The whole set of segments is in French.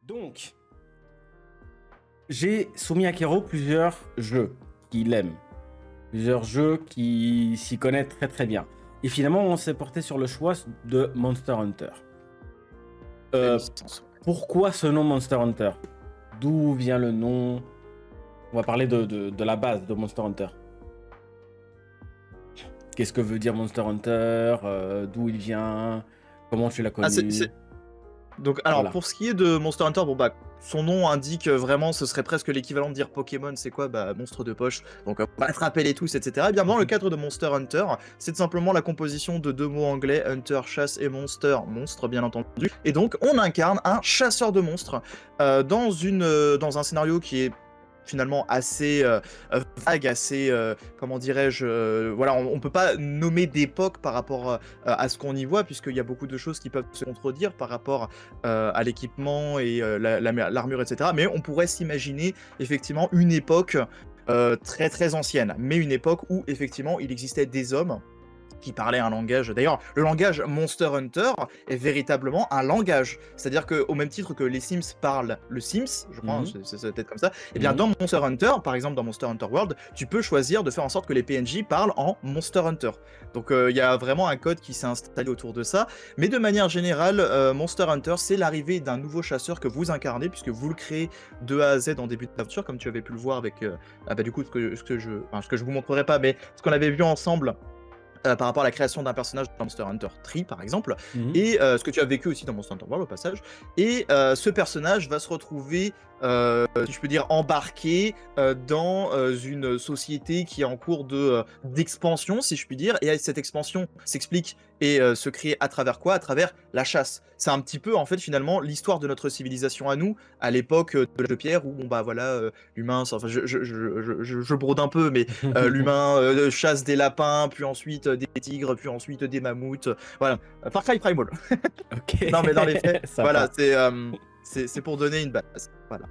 Donc, j'ai soumis à Kero plusieurs jeux qu'il aime. Plusieurs jeux qui s'y connaît très très bien. Et finalement, on s'est porté sur le choix de Monster Hunter. Pourquoi ce nom Monster Hunter? D'où vient le nom? On va parler de la base de Monster Hunter. Qu'est-ce que veut dire Monster Hunter? D'où il vient? Comment tu l'as connu? Donc, alors, Voilà. pour ce qui est de Monster Hunter, bon bah, son nom indique vraiment, ce serait presque l'équivalent de dire Pokémon, c'est quoi? Bah, monstre de poche, donc attrapez-les tous, etc. Et bien, dans le cadre de Monster Hunter, c'est simplement la composition de deux mots anglais, Hunter, chasse, et Monster, monstre, bien entendu. Et donc, on incarne un chasseur de monstres dans un scénario qui est finalement assez vague, assez, comment dirais-je, voilà, on peut pas nommer d'époque par rapport à ce qu'on y voit, puisqu'il y a beaucoup de choses qui peuvent se contredire par rapport à l'équipement et l'armure, etc. Mais on pourrait s'imaginer effectivement une époque très très ancienne, mais une époque où effectivement il existait des hommes qui parlaient un langage. D'ailleurs, le langage Monster Hunter est véritablement un langage. C'est-à-dire qu'au même titre que les Sims parlent le Sims, je crois, c'est peut-être comme ça, et bien dans Monster Hunter, par exemple dans Monster Hunter World, tu peux choisir de faire en sorte que les PNJ parlent en Monster Hunter. Donc il y a vraiment un code qui s'est installé autour de ça. Mais de manière générale, Monster Hunter, c'est l'arrivée d'un nouveau chasseur que vous incarnez, puisque vous le créez de A à Z en début d'aventure, comme tu avais pu le voir avec du coup ce que je vous montrerai pas, mais ce qu'on avait vu ensemble par rapport à la création d'un personnage dans Monster Hunter 3 par exemple, et ce que tu as vécu aussi dans Monster Hunter World au passage, et ce personnage va se retrouver, si je peux dire, embarqué dans une société qui est en cours d'expansion, si je puis dire, et cette expansion s'explique et se crée à travers quoi? À travers la chasse. C'est un petit peu en fait finalement l'histoire de notre civilisation à nous, à l'époque de l'âge de pierre, où bon bah voilà, l'humain, enfin je brode un peu, mais l'humain chasse des lapins, puis ensuite des tigres, puis ensuite des mammouths. Voilà, Far Cry Primal. Ok. Non, mais dans les faits, Sympa. voilà, c'est pour donner une base, voilà,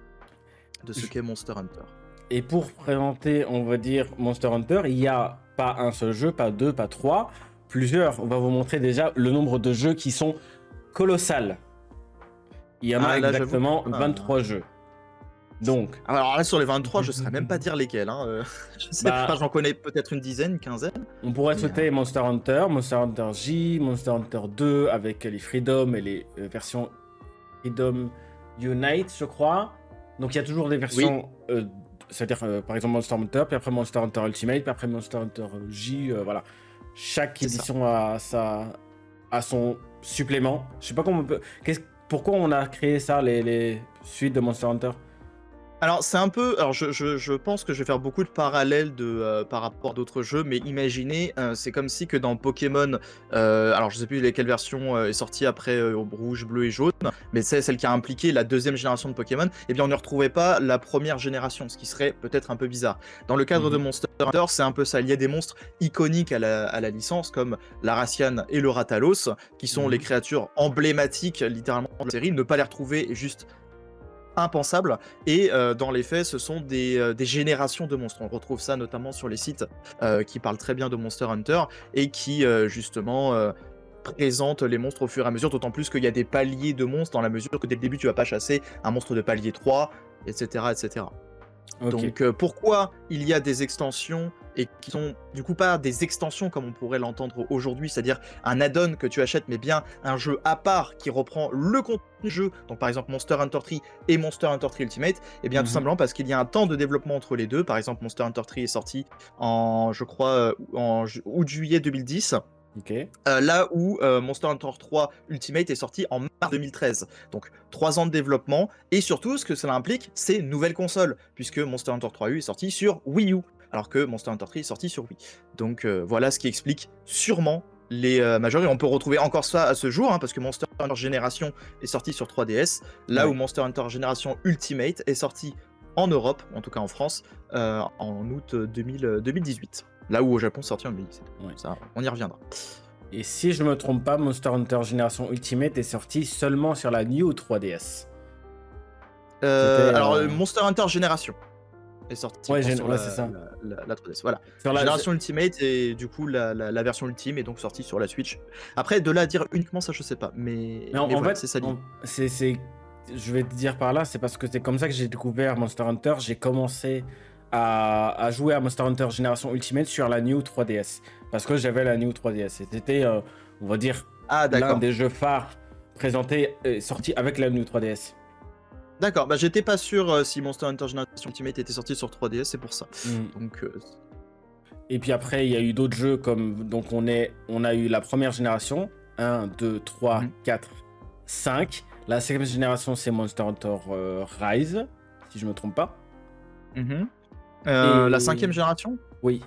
de ce qu'est Monster Hunter. Et pour présenter, on va dire, Monster Hunter, il n'y a pas un seul jeu, pas deux, pas trois, plusieurs. On va vous montrer déjà le nombre de jeux qui sont colossals. Il y en a Là, exactement 23 jeux. Donc, alors là, sur les 23, je ne saurais même pas dire lesquels. Je sais pas, j'en connais peut-être une dizaine, une quinzaine. On pourrait sauter Monster Hunter, Monster Hunter J, Monster Hunter 2 avec les Freedom et les versions Freedom Unite, je crois. Donc il y a toujours des versions, c'est-à-dire par exemple Monster Hunter, puis après Monster Hunter Ultimate, puis après Monster Hunter J, voilà. Chaque édition a son supplément. Je sais pas comment on peut... Pourquoi on a créé ça, les suites de Monster Hunter? Alors c'est un peu, alors je pense que je vais faire beaucoup de parallèles par rapport à d'autres jeux, mais imaginez, c'est comme si que dans Pokémon, alors je sais plus quelle version est sortie après rouge, bleu et jaune, mais c'est celle qui a impliqué la deuxième génération de Pokémon, et bien on ne retrouvait pas la première génération, ce qui serait peut-être un peu bizarre. Dans le cadre de Monster Hunter, c'est un peu ça, il y a des monstres iconiques à la licence, comme l'Aracian et le Ratalos, qui sont les créatures emblématiques littéralement de la série. Ne pas les retrouver est juste impensable, et dans les faits ce sont des générations de monstres. On retrouve ça notamment sur les sites qui parlent très bien de Monster Hunter et qui justement présentent les monstres au fur et à mesure, d'autant plus qu'il y a des paliers de monstres, dans la mesure que dès le début tu vas pas chasser un monstre de palier 3, etc. etc. Okay. Donc pourquoi il y a des extensions et qui sont du coup pas des extensions comme on pourrait l'entendre aujourd'hui, c'est-à-dire un add-on que tu achètes, mais bien un jeu à part qui reprend le contenu du jeu, donc par exemple Monster Hunter 3 et Monster Hunter 3 Ultimate, et bien tout simplement parce qu'il y a un temps de développement entre les deux. Par exemple Monster Hunter 3 est sorti en, je crois, en août-juillet 2010. Okay. Là où Monster Hunter 3 Ultimate est sorti en mars 2013. Donc 3 ans de développement, et surtout ce que cela implique, c'est nouvelle console, puisque Monster Hunter 3U est sorti sur Wii U, alors que Monster Hunter 3 est sorti sur Wii. Donc voilà ce qui explique sûrement les majeurs, et on peut retrouver encore ça à ce jour, parce que Monster Hunter Génération est sorti sur 3DS, là où Monster Hunter Génération Ultimate est sorti en Europe, en tout cas en France, en août 2018. Là où au Japon c'est sorti en 2017. Ça, on y reviendra. Et si je me trompe pas, Monster Hunter Génération Ultimate est sorti seulement sur la New 3DS. Alors Monster Hunter Génération est sorti sur la 3DS. Voilà. Sur la Génération Ultimate, et du coup la version Ultime est donc sortie sur la Switch. Après, de là à dire uniquement ça, je sais pas. Mais en voilà, fait, c'est ça. je vais te dire par là, c'est parce que c'est comme ça que j'ai découvert Monster Hunter. J'ai commencé à jouer à Monster Hunter Génération Ultimate sur la New 3DS. Parce que j'avais la New 3DS. Et c'était, on va dire, Ah, l'un d'accord. des jeux phares présentés, sortis avec la New 3DS. D'accord, bah j'étais pas sûr si Monster Hunter Generation Ultimate était sorti sur 3DS, c'est pour ça. Mm. Donc, Et puis après, il y a eu d'autres jeux comme. Donc, on a eu la première génération 1, 2, 3, Mhm. 4, 5. La cinquième génération, c'est Monster Hunter Rise, si je me trompe pas. La Et 5e génération? oui.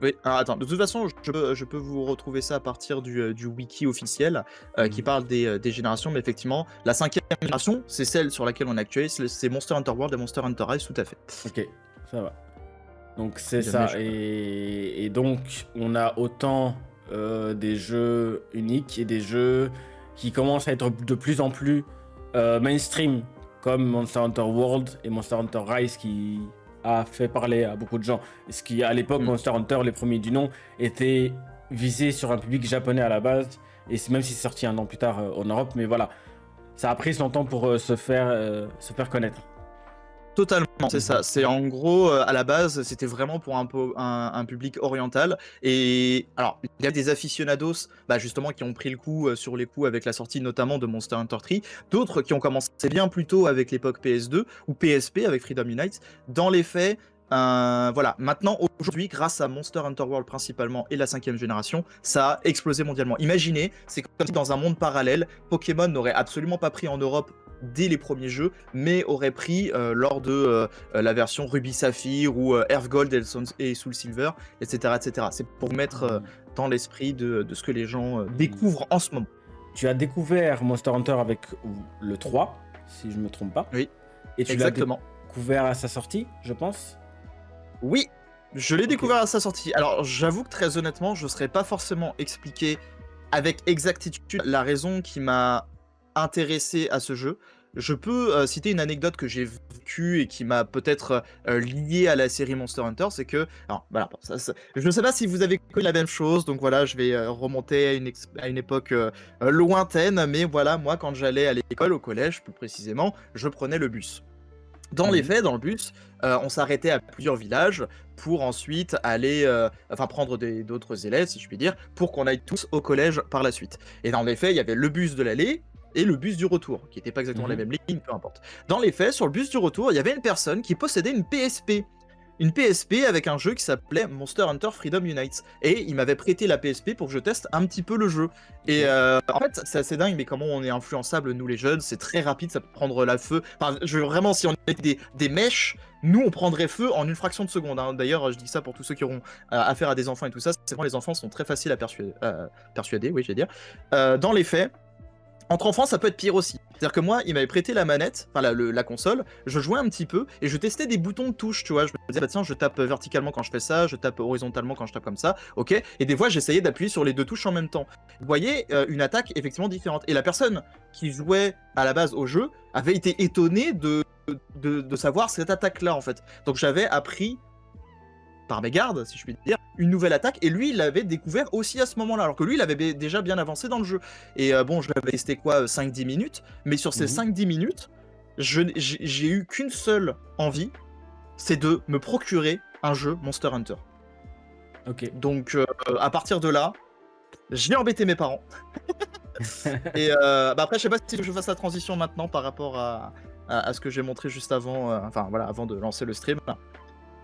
Oui, alors attends, de toute façon, je peux vous retrouver ça à partir du wiki officiel qui Mhm. parle des générations, mais effectivement, la 5e génération, c'est celle sur laquelle on est actuel, c'est Monster Hunter World et Monster Hunter Rise, tout à fait. Ok, ça va. Donc c'est Bien, mais ça. Et donc on a autant des jeux uniques et des jeux qui commencent à être de plus en plus mainstream, comme Monster Hunter World et Monster Hunter Rise qui a fait parler à beaucoup de gens. Ce qui, à l'époque, Mm. Monster Hunter, les premiers du nom, étaient visés sur un public japonais à la base, et même si c'est sorti un an plus tard en Europe, mais voilà, ça a pris son temps pour se faire connaître. Totalement, c'est ça. C'est en gros, à la base, c'était vraiment pour un public oriental. Et alors, il y a des aficionados, bah, justement, qui ont pris le coup sur les coups avec la sortie notamment de Monster Hunter 3. D'autres qui ont commencé bien plus tôt avec l'époque PS2 ou PSP avec Freedom Unite. Dans les faits, voilà. Maintenant, aujourd'hui, grâce à Monster Hunter World principalement et la 5e génération, ça a explosé mondialement. Imaginez, c'est comme si dans un monde parallèle, Pokémon n'aurait absolument pas pris en Europe dès les premiers jeux, mais aurait pris lors de la version Ruby Saphir ou Earth Gold et Soul Silver, etc. etc. C'est pour vous mettre dans l'esprit de ce que les gens découvrent en ce moment. Tu as découvert Monster Hunter avec le 3, si je ne me trompe pas. Oui, Et tu l'as exactement. découvert à sa sortie, je pense. Oui, je l'ai Ok. découvert à sa sortie. Alors, j'avoue que très honnêtement, je ne saurais pas forcément expliquer avec exactitude la raison qui m'a intéressé à ce jeu. Je peux citer une anecdote que j'ai vécue et qui m'a peut-être lié à la série Monster Hunter, c'est que, alors voilà, je ne sais pas si vous avez connu la même chose, donc voilà, je vais remonter à une époque lointaine, mais voilà, moi quand j'allais à l'école, au collège plus précisément, je prenais le bus. Dans les faits, dans le bus, on s'arrêtait à plusieurs villages pour ensuite aller, enfin prendre d'autres élèves, si je puis dire, pour qu'on aille tous au collège par la suite. Et dans les faits, il y avait le bus de l'aller et le bus du retour, qui n'étaient pas exactement les mêmes lignes, peu importe. Dans les faits, sur le bus du retour, il y avait une personne qui possédait une PSP. Une PSP avec un jeu qui s'appelait Monster Hunter Freedom Unite. Et il m'avait prêté la PSP pour que je teste un petit peu le jeu. Et en fait, c'est assez dingue, mais comment on est influençable, nous les jeunes, c'est très rapide, ça peut prendre la feu. Enfin, vraiment, si on était des mèches, nous, on prendrait feu en une fraction de seconde. Hein. D'ailleurs, je dis ça pour tous ceux qui auront affaire à des enfants et tout ça. C'est vraiment, les enfants sont très faciles à persuader, oui, je vais dire. Dans les faits, entre enfants, ça peut être pire aussi. C'est-à-dire que moi, il m'avait prêté la manette, enfin la console, je jouais un petit peu et je testais des boutons de touche, tu vois. Je me disais, bah tiens, je tape verticalement quand je fais ça, je tape horizontalement quand je tape comme ça, ok. Et des fois, j'essayais d'appuyer sur les deux touches en même temps. Vous voyez, une attaque effectivement différente. Et la personne qui jouait à la base au jeu avait été étonnée de savoir cette attaque-là, en fait. Donc j'avais appris par mégarde, si je puis dire, une nouvelle attaque, et lui, il l'avait découvert aussi à ce moment-là, alors que lui, il avait déjà bien avancé dans le jeu. Et bon, je l'avais testé quoi, 5-10 minutes, mais sur ces 5-10 minutes, j'ai eu qu'une seule envie, c'est de me procurer un jeu Monster Hunter. Ok. Donc, à partir de là, j'ai embêté mes parents. Et bah après, je sais pas si je fasse la transition maintenant par rapport à ce que j'ai montré juste avant, enfin voilà, avant de lancer le stream.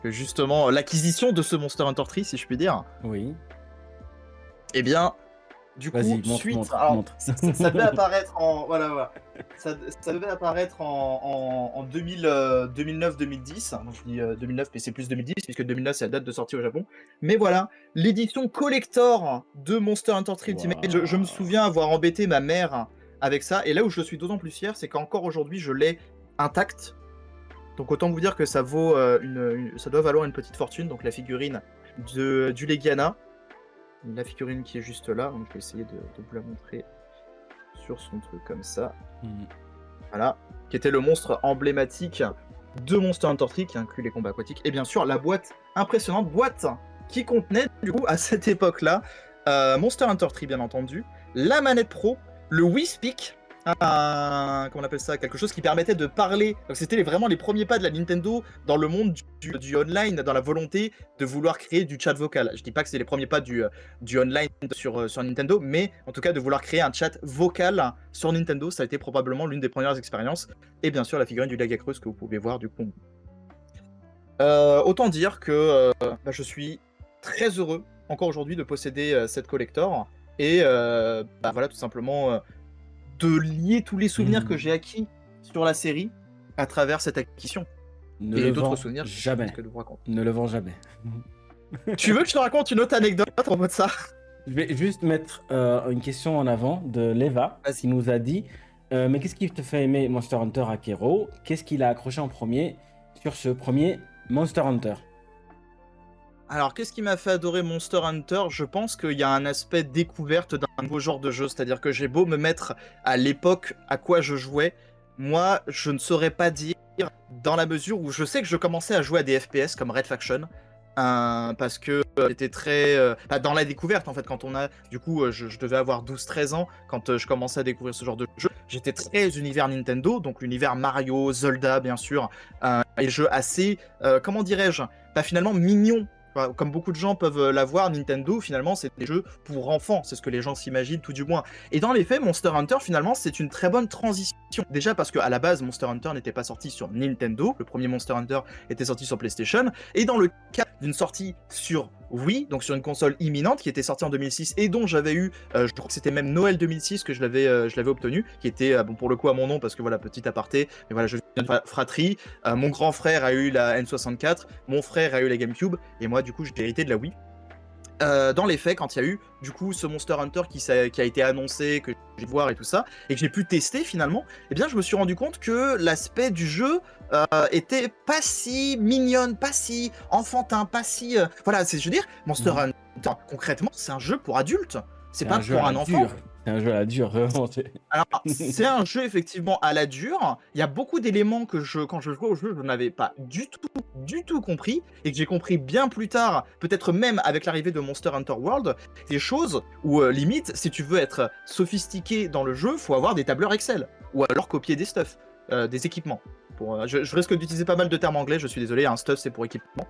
Que justement, l'acquisition de ce Monster Hunter 3, si je puis dire. Oui. Eh bien, du coup, montre. Ça devait apparaître en... Voilà. Ça devait apparaître en 2009-2010. Donc je dis 2009, mais c'est plus 2010, puisque 2009, c'est la date de sortie au Japon. Mais voilà, l'édition collector de Monster Hunter 3 Ultimate. Je me souviens avoir embêté ma mère avec ça. Et là où je suis d'autant plus fier, c'est qu'encore aujourd'hui, je l'ai intacte. Donc autant vous dire que ça vaut ça doit valoir une petite fortune. Donc la figurine du Legiana, la figurine qui est juste là. Donc je vais essayer de vous la montrer sur son truc comme ça. Voilà, qui était le monstre emblématique de Monster Hunter 3 qui inclut les combats aquatiques. Et bien sûr la boîte, impressionnante boîte qui contenait du coup à cette époque-là Monster Hunter 3 bien entendu, la manette pro, le Wii Stick, comment on appelle ça, quelque chose qui permettait de parler. Donc c'était vraiment les premiers pas de la Nintendo dans le monde du online, dans la volonté de vouloir créer du chat vocal. Je dis pas que c'est les premiers pas du online sur Nintendo, mais en tout cas de vouloir créer un chat vocal sur Nintendo, ça a été probablement l'une des premières expériences. Et bien sûr la figurine du Lagacrus que vous pouvez voir du coup. Autant dire que je suis très heureux encore aujourd'hui de posséder cette collector et voilà tout simplement de lier tous les souvenirs que j'ai acquis sur la série à travers cette acquisition. Et d'autres souvenirs jamais. que je vous raconte. Ne le vends jamais. Tu veux que je te raconte une autre anecdote en mode ça? Je vais juste mettre une question en avant de Leva, qui nous a dit mais qu'est-ce qui te fait aimer Monster Hunter Akero? Qu'est-ce qu'il a accroché en premier sur ce premier Monster Hunter? Alors, qu'est-ce qui m'a fait adorer Monster Hunter? Je pense qu'il y a un aspect découverte d'un nouveau genre de jeu. C'est-à-dire que j'ai beau me mettre à l'époque à quoi je jouais, moi, je ne saurais pas dire dans la mesure où je sais que je commençais à jouer à des FPS comme Red Faction. Parce que j'étais très dans la découverte en fait quand on a du coup je devais avoir 12-13 ans quand je commençais à découvrir ce genre de jeu. J'étais très univers Nintendo, donc l'univers Mario, Zelda bien sûr, et jeux assez comment dirais-je, finalement mignons. Comme beaucoup de gens peuvent l'avoir, Nintendo, finalement, c'est des jeux pour enfants. C'est ce que les gens s'imaginent, tout du moins. Et dans les faits, Monster Hunter, finalement, c'est une très bonne transition. Déjà parce qu'à la base, Monster Hunter n'était pas sorti sur Nintendo. Le premier Monster Hunter était sorti sur PlayStation. Et dans le cas d'une sortie sur Wii, donc sur une console imminente, qui était sortie en 2006 et dont j'avais eu, je crois que c'était même Noël 2006 que je l'avais obtenu, qui était, bon, pour le coup, à mon nom, parce que voilà, petit aparté, mais voilà, je viens de fratrie. Mon grand frère a eu la N64, mon frère a eu la GameCube, et moi, du coup, j'ai hérité de la Wii. Dans les faits, quand il y a eu du coup ce Monster Hunter qui a été annoncé, que j'ai pu voir et tout ça, et que j'ai pu tester finalement, eh bien je me suis rendu compte que l'aspect du jeu était pas si mignonne, pas si enfantin, pas si... Voilà, je veux dire, Monster Hunter, concrètement, c'est un jeu pour adultes, c'est pas pour un enfant. C'est un jeu à la dure, vraiment. Alors, c'est un jeu effectivement à la dure. Il y a beaucoup d'éléments que quand je jouais au jeu, je n'avais pas du tout compris, et que j'ai compris bien plus tard, peut-être même avec l'arrivée de Monster Hunter World, des choses où limite, si tu veux être sophistiqué dans le jeu, faut avoir des tableurs Excel, ou alors copier des stuff, des équipements. Je risque d'utiliser pas mal de termes anglais, je suis désolé, un stuff c'est pour équipement.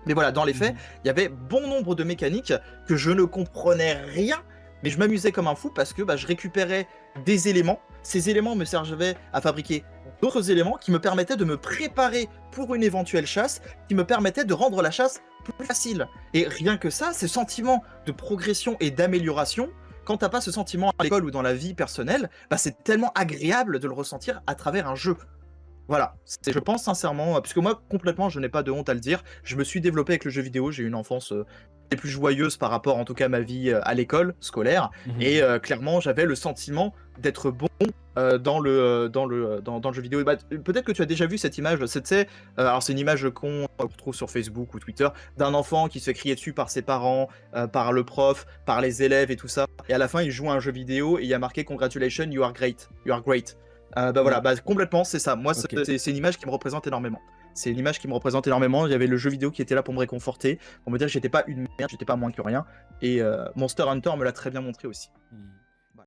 Mais voilà, dans les faits, il y avait bon nombre de mécaniques que je ne comprenais rien, mais je m'amusais comme un fou parce que je récupérais des éléments. Ces éléments me servaient à fabriquer d'autres éléments qui me permettaient de me préparer pour une éventuelle chasse, qui me permettaient de rendre la chasse plus facile. Et rien que ça, ces sentiments de progression et d'amélioration, quand t'as pas ce sentiment à l'école ou dans la vie personnelle, c'est tellement agréable de le ressentir à travers un jeu. Voilà, je pense sincèrement, puisque moi complètement je n'ai pas de honte à le dire, je me suis développé avec le jeu vidéo, j'ai eu une enfance les plus joyeuse par rapport en tout cas à ma vie à l'école scolaire, et clairement j'avais le sentiment d'être bon dans le jeu vidéo. Peut-être que tu as déjà vu cette image, alors c'est une image qu'on trouve sur Facebook ou Twitter, d'un enfant qui se fait crier dessus par ses parents, par le prof, par les élèves et tout ça, et à la fin il joue à un jeu vidéo et il y a marqué Congratulations, you are great. Voilà, complètement, c'est ça. Moi, okay. C'est une image qui me représente énormément. C'est une image qui me représente énormément. Il y avait le jeu vidéo qui était là pour me réconforter, pour me dire que j'étais pas une merde, j'étais pas moins que rien. Et Monster Hunter me l'a très bien montré aussi.